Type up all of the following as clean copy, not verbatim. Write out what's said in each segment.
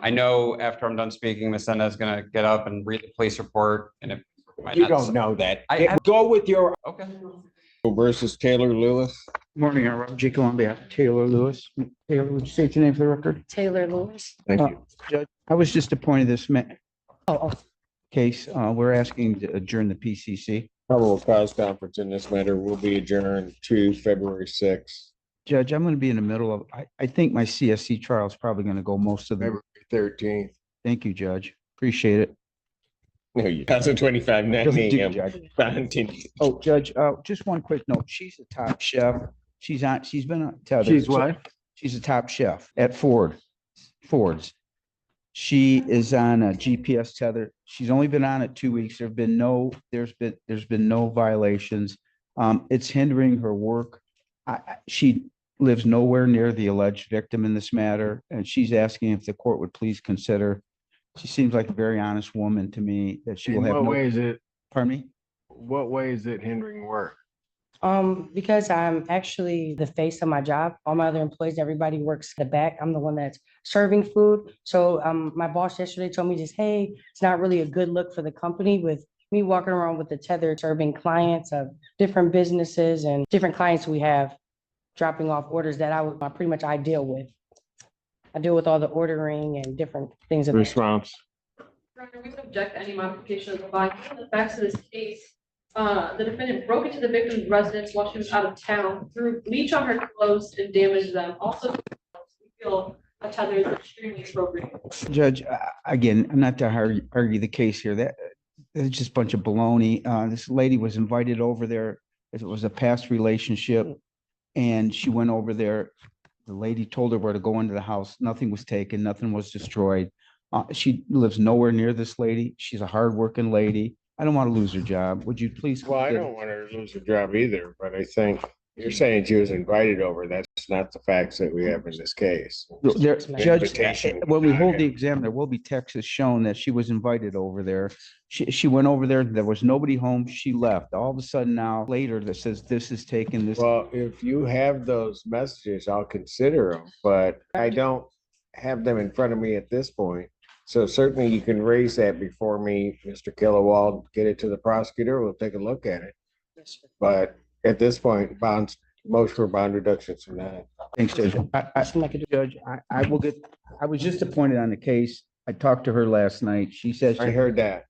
I know after I'm done speaking, Ms. Senda is going to get up and read the police report, and it might You not. don't know that. I Go with your okay. Versus Taylor Lewis. Morning, I'm Robert J. Columbia, Taylor Lewis. Taylor, would you state your name for the record? Taylor Lewis. Thank you. Judge, I was just appointed this Oh, case. We're asking to adjourn the PCC. Probable cause conference in this matter will be adjourned to February 6th. Judge, I'm going to be in the middle of, I think my CSC trial is probably going to go most of the, February 13th. thank you, Judge. Appreciate it. No, 2025, 9 a.m. Judge. Continue. Oh, Judge, just one quick note. She's a top chef. She's been on Tether. She's what? She's a top chef at Ford's. She is on a GPS Tether. She's only been on it 2 weeks. There's been no violations. It's hindering her work. She lives nowhere near the alleged victim in this matter, and she's asking if the court would please consider. She seems like a very honest woman to me, that she will have What no, way is it, pardon me? what way is it hindering work? because I'm actually the face of my job. All my other employees, everybody works the back. I'm the one that's serving food. So my boss yesterday told me just, hey, it's not really a good look for the company with me walking around with the tether serving clients of different businesses and different clients we have dropping off orders that pretty much I deal with. I deal with all the ordering and different things. Response. Your Honor, we would object to any modification of the bond. Given the facts of this case, the defendant broke into the victim's residence while she was out of town, threw bleach on her clothes and damaged them. Also, we feel a tether is extremely appropriate. Judge, again, I'm not to argue the case here. That's just a bunch of baloney. This lady was invited over there. It was a past relationship, and she went over there. The lady told her where to go into the house. Nothing was taken. Nothing was destroyed. She lives nowhere near this lady. She's a hardworking lady. I don't want to lose her job. Would you please? Well, I don't want her to lose her job either, but I think you're saying she was invited over. That's not the facts that we have in this case. There, Judge, Invitation. when we hold the exam, there will be texts shown that she was invited over there. She went over there. There was nobody home. She left. All of a sudden now, later, that says this is taken. This. Well, if you have those messages, I'll consider them, but I don't have them in front of me at this point. So certainly you can raise that before me, Mr. Killawald, get it to the prosecutor. We'll take a look at it. But at this point, motion for bond reductions from that. Thanks, Judge. Judge, I will get, I was just appointed on the case. I talked to her last night. She said, I heard that.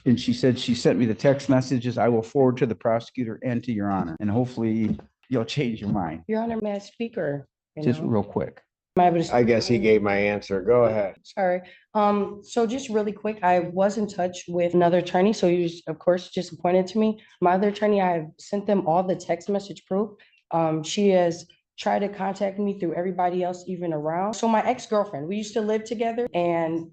and she said she sent me the text messages. I will forward to the prosecutor and to your honor, and hopefully you'll change your mind. Your Honor, may I speak or? Just real quick. Am I able to- I guess he gave my answer. Go ahead. Sorry. So just really quick, I was in touch with another attorney, so he was, of course, just appointed to me. My other attorney, I have sent them all the text message proof. She has tried to contact me through everybody else even around. So my ex-girlfriend, we used to live together, and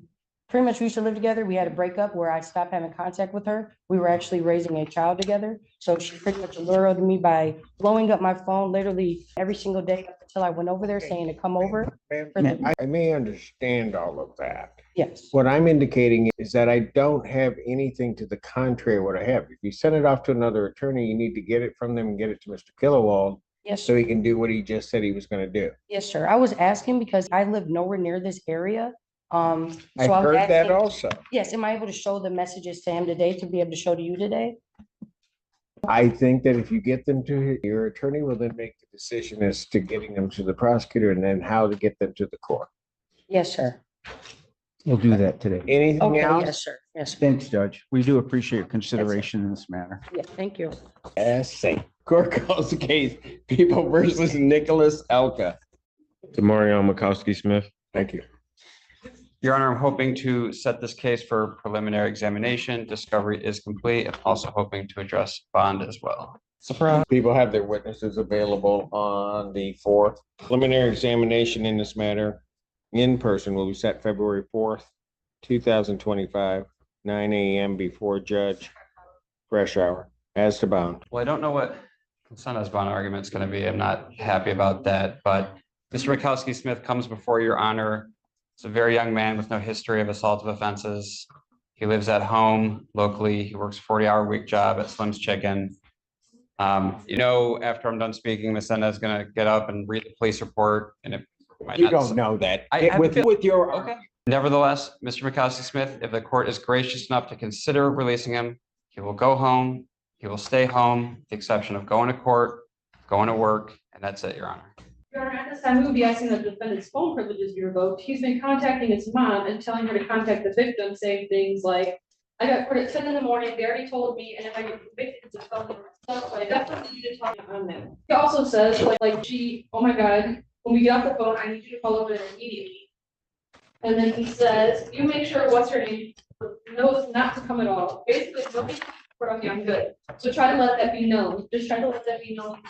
pretty much we used to live together. We had a breakup where I stopped having contact with her. We were actually raising a child together. So she pretty much lured me by blowing up my phone literally every single day until I went over there saying to come over. I may understand all of that. Yes, What I'm indicating is that I don't have anything to the contrary of what I have. If you send it off to another attorney, you need to get it from them and get it to Mr. Killawald yes, so he can do what he just said he was going to do. yes, sir. I was asking because I live nowhere near this area. I So I was heard that asking- also. Yes, am I able to show the messages to him today to be able to show to you today? I think that if you get them to your attorney, will then make the decision as to getting them to the prosecutor and then how to get them to the court. Yes, sir. We'll do that today. Anything Okay, else? yes, sir. Yes, sir. Thanks, Judge. We do appreciate your consideration in this matter. Yeah, thank you. Yes, say. Court calls the case, People versus Nicholas Alca. Good morning, I'm Makowski Smith. Thank you. Your Honor, I'm hoping to set this case for preliminary examination. Discovery is complete. I'm also hoping to address bond as well. Surprise. People have their witnesses available on the 4th. Preliminary examination in this matter in person will be set February 4th, 2025, 9 a.m. before Judge Fresh Hour. As to bond. Well, I don't know what Sana's bond argument is going to be. I'm not happy about that, but Mr. Mikowski Smith comes before your honor. He's a very young man with no history of assaultive offenses. He lives at home locally. He works a 40-hour-a-week job at Slim's Chicken. After I'm done speaking, Ms. Senda is going to get up and read the police report, and it might You not. don't know that. I With your. Okay. Nevertheless, Mr. Mikowski Smith, if the court is gracious enough to consider releasing him, he will go home. He will stay home, with the exception of going to court, going to work, and that's it, Your Honor. Your Honor, at this time, we would be asking that the defendant's phone privileges be revoked. He's been contacting his mom and telling her to contact the victim, saying things like, I got court at 10 in the morning, they already told me, and if I get convicted, it's a felony myself, but I definitely need to talk on that. He also says, gee, oh my God, when we get off the phone, I need you to call over there immediately. And then he says, you make sure what's her name knows not to come at all. Basically, nobody I'm good. So try to let that be known. Just try to let that be known.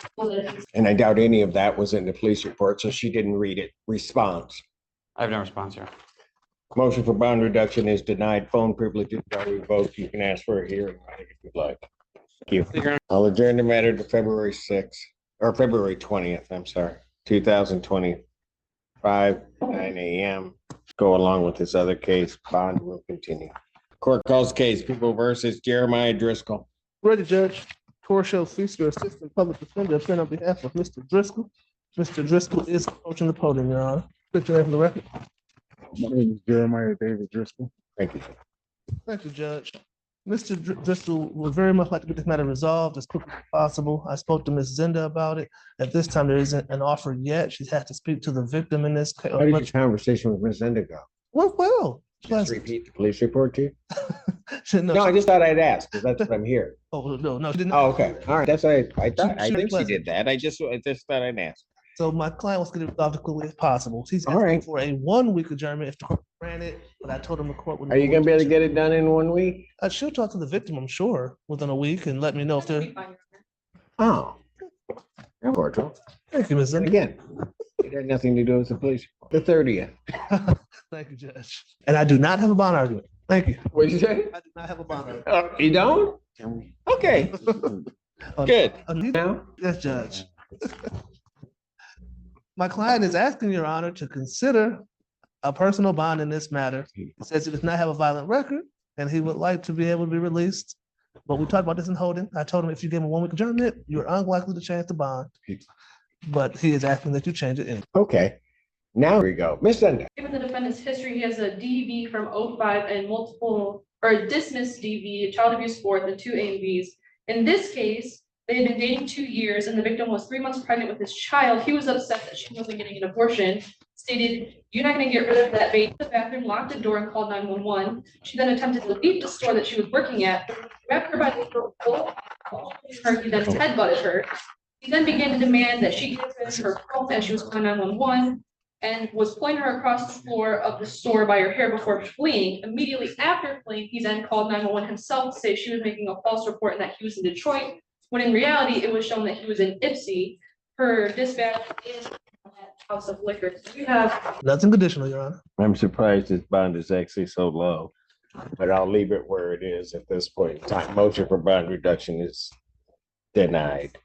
And I doubt any of that was in the police report, so she didn't read it. Response. I have no response here. Motion for bond reduction is denied. Phone privileges are revoked. You can ask for a hearing if you'd like. Thank you. I'll adjourn the matter to February 6th, or February 20th, I'm sorry, 2025, 9 a.m. Go along with this other case. Bond will continue. Court calls case People versus Jeremiah Driscoll. Ready, Judge. Court shall cease to assistant public defender appearing on behalf of Mr. Driscoll. Mr. Driscoll is approaching the podium, Your Honor. Put your name for the record. My name is Jeremiah David Driscoll. Thank you. Thank you, Judge. Mr. Driscoll would very much like to get this matter resolved as quickly as possible. I spoke to Ms. Zinda about it. At this time, there isn't an offer yet. She has to speak to the victim in this case. How did your conversation with Ms. Zinda go? Well. Just repeat the police report to you? No, No, I just thought I'd ask, because that's what I'm here. oh, no, she didn't. Oh, okay. All right. That's what I thought. I She think she wasn't. did that. I just thought I'd ask. So my client wants to get it resolved as quickly as possible. He's All asking right. for a 1 week adjournment if the court granted, but I told him the court would. Are you gonna be able to get it done in 1 week? She'll talk to the victim, I'm sure, within a week and let me know if they're. Oh. I'm cordial. Thank you, Ms. And Zinni. again, it had nothing to do with the police. The 30th. Thank you, Judge. And I do not have a bond argument. Thank you. What'd you say? I do not have a bond argument. You don't? Okay, good. Now? Yes, Judge. My client is asking Your Honor to consider a personal bond in this matter. He says he does not have a violent record and he would like to be able to be released. But we talked about this in holding. I told him if you gave him a 1 week adjournment, you're unlikely to change the bond. But he is asking that you change it in. Okay, now we go. Ms. Zinda. Given the defendant's history, he has a DV from 05 and multiple, or a dismissed DV, child abuse fourth, and 2 AMVs. In this case, they had been dating 2 years and the victim was 3 months pregnant with his child. He was upset that she wasn't getting an abortion, stated, "You're not gonna get rid of that baby." The bathroom, locked the door and called 911. She then attempted to leave the store that she was working at, grabbed her by the throat, he then headbutted her. He then began to demand that she give him her phone as she was calling 911 and was pulling her across the floor of the store by her hair before fleeing. Immediately after fleeing, he then called 911 himself to say she was making a false report and that he was in Detroit, when in reality, it was shown that he was in Ipsy. Her dispatch is at House of Liquor. We have Nothing conditional, Your Honor. I'm surprised this bond is actually so low, but I'll leave it where it is at this point in time. Motion for bond reduction is denied.